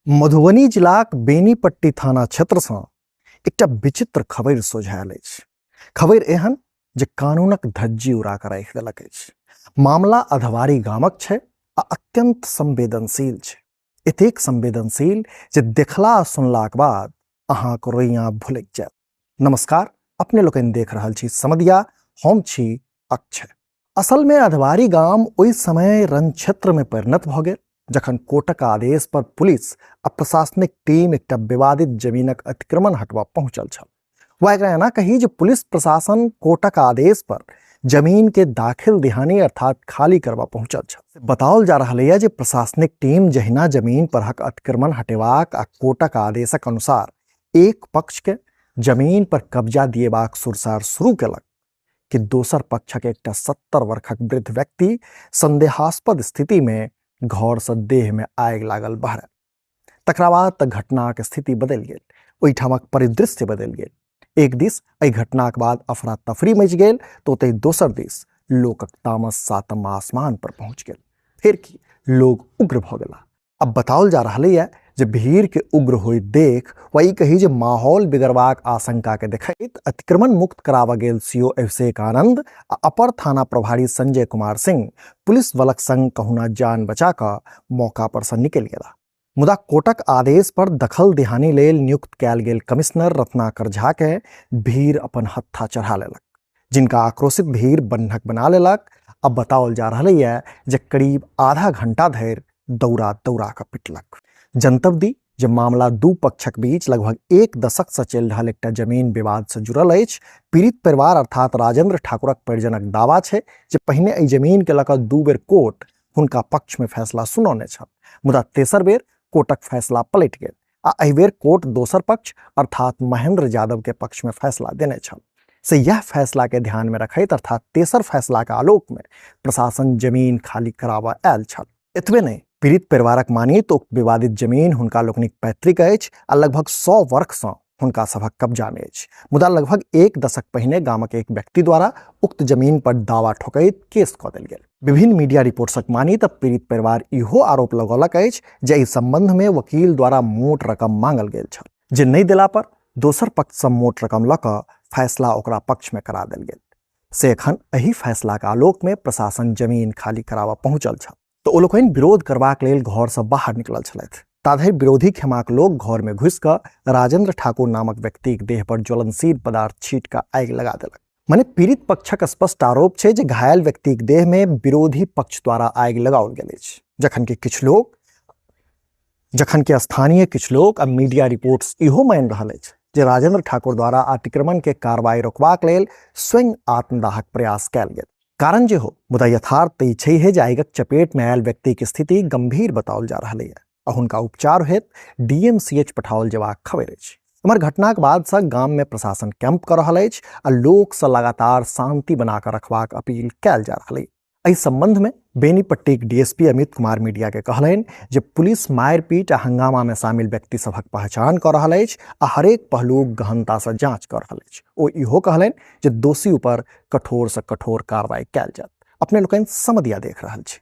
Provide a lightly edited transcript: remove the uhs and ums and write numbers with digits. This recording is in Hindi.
मधुबनी जिलाक बेनीपट्टी थाना क्षेत्र सँ एकटा विचित्र खबरि सोझायल अछि। खबरि एहन जे कानूनक धज्जी उड़ा कऽ राखि देलक अछि। मामला अधवारी गामक छै आ अत्यंत संवेदनशील छै। एतेक संवेदनशील जे देखला आ सुनलाक बाद अहाँक रोइयाँ भुलक जायत। नमस्कार, अपने लोकनि देख रहल छी समधिया, हम छी अक्षय। असल में अधवारी गाम ओहि समय रणक्षेत्र में परिणत भऽ गेल जखन कोर्टक आदेश पर पुलिस आ प्रशासनिक टीम एकटा विवादित जमीनक अतिक्रमण हटबा पहुंचल छल। वा एकरा एना कही जे पुलिस प्रशासन कोर्टक आदेश पर जमीन के दाखिल दिहानी अर्थात खाली करबा पहुंचल छल। बताओल जा रहल है जे प्रशासनिक टीम जहिना जमीन पर हक अतिक्रमण हटेबाक आ कोर्टक आदेशक अनुसार एक पक्ष के जमीन पर कब्जा दिएबाक सुरसार शुरू केलक कि दोसर पक्षक एकटा 70 वर्षक वृद्ध व्यक्ति संदेहास्पद स्थिति में घर से देह में आगि लागल बहरल। तकरा बाद तक घटनाक स्थिति बदलि गेल, ओहिठामक परिदृश्य बदलि गेल। एक दिस एहि घटनाक बाद अफरा तफरी मचि गेल तो ओतहि दोसर दिस लोकक तामस सातम आसमान पर पहुंच गेल। फिर की लोग उग्र भऽ गेला। अब बताओल जा रहल है जे भीड़ के उग्र होई देख वही कही जे माहौल बिगड़बाक आशंका के देखैत अतिक्रमण मुक्त करावा गेल सीओ अभिषेक आनंद आ अपर थाना प्रभारी संजय कुमार सिंह पुलिस बलक संग कहुना जान बचा कऽ मौका पर से निकलि गेला। मुदा कोर्टक आदेश पर दखल दिहानी लेल नियुक्त कयल गेल कमिश्नर रत्नाकर झा के भीड़ अपन हत्था चढ़ा लेलक, जिनका आक्रोशित भीड़ बंधक बना लेलक। अब बताओल जा रहल है जे करीब आधा घंटा धरि दौड़ा दौड़ा कऽ पिटलक। जनतब दी जे मामला दू पक्षक बीच लगभग एक दशक से चलि रहल एकटा जमीन विवाद से जुड़ल अछि। पीड़ित परिवार अर्थात राजेंद्र ठाकुरक परिजनक दावा छै जे पहिने एहि जमीन के लऽ कऽ 2 बेर कोर्ट हुनका पक्ष में फैसला सुनौने छल, मुदा तेसर बेर कोर्टक फैसला पलटि गेल आ एहि बेर कोर्ट दोसर पक्ष अर्थात महेंद्र यादव के पक्ष में फैसला देने छल। से यह फैसला के ध्यान में रखैत अर्थात तेसर फैसला के आलोक में प्रशासन जमीन खाली करावा आयल छल। एतबे नहीं, पीड़ित परिवारक मानी तो विवादित जमीन हुनका लोकनिक पैतृक अछि आ लगभग 100 वर्ष सँ हुनका सभक कब्जा में अछि। मुदा लगभग एक दशक पहिने गामक एक व्यक्ति द्वारा उक्त जमीन पर दावा ठोकैत केस कऽ देल गेल। विभिन्न मीडिया रिपोर्ट्सक मानी तऽ पीड़ित परिवार इहो आरोप लगौलक अछि जे एहि संबंध में वकील द्वारा मोट रकम मांगल गेल छल, जे नहीं देला पर दोसर पक्ष सँ मोट रकम लऽ कऽ फैसला ओकरा पक्ष में करा देल गेल। से एखन एहि फैसला के आलोक में प्रशासन जमीन खाली करावा पहुंचल छल तो ओ लोकनि विरोध करबाक लेल घर से बाहर निकलल छलथि। ताधरि विरोधी खेमाक लोग घर में घुसि कऽ राजेंद्र ठाकुर नामक व्यक्ति के देह पर ज्वलनशील पदार्थ छीट कऽ आगि लगा देलक। माने पीड़ित पक्षक स्पष्ट आरोप छै जे घायल व्यक्ति के देह में विरोधी पक्ष द्वारा आगि लगाओल गेल अछि, जखन कि स्थानीय किछु लोग आ मीडिया रिपोर्ट्स इहो मानि रहल अछि जे राजेंद्र ठाकुर द्वारा अतिक्रमण के कार्रवाई रोकबाक लेल स्वयं आत्मदाहक प्रयास कयल गेल। कारण जे हो, मुदा यथार्थ ई छै जे आगिक चपेट में आयल व्यक्ति के स्थिति गंभीर बताओल जा रहल है आ हुनका उपचार हेतु डीएमसीएच पठाओल जेबाक खबर अछि। एम्हर घटनाक बाद से गाम में प्रशासन कैंप कर रहल अछि आ लोक से लगातार शांति बना कऽ रखबाक अपील कयल जा रहल है। एहि संबंध में बेनीपट्टी के डीएसपी अमित कुमार मीडिया के कहलनि जे पुलिस मारपीट आ हंगामा में शामिल व्यक्ति सभक पहचान कर रहल अछि आ हरेक पहलूक गहनता से जांच कर रहल अछि। ओ इहो कहलनि जे दोषी ऊपर कठोर से कठोर कार्रवाई कयल जायत। अपने लोकनि समधिया देख रहल छी।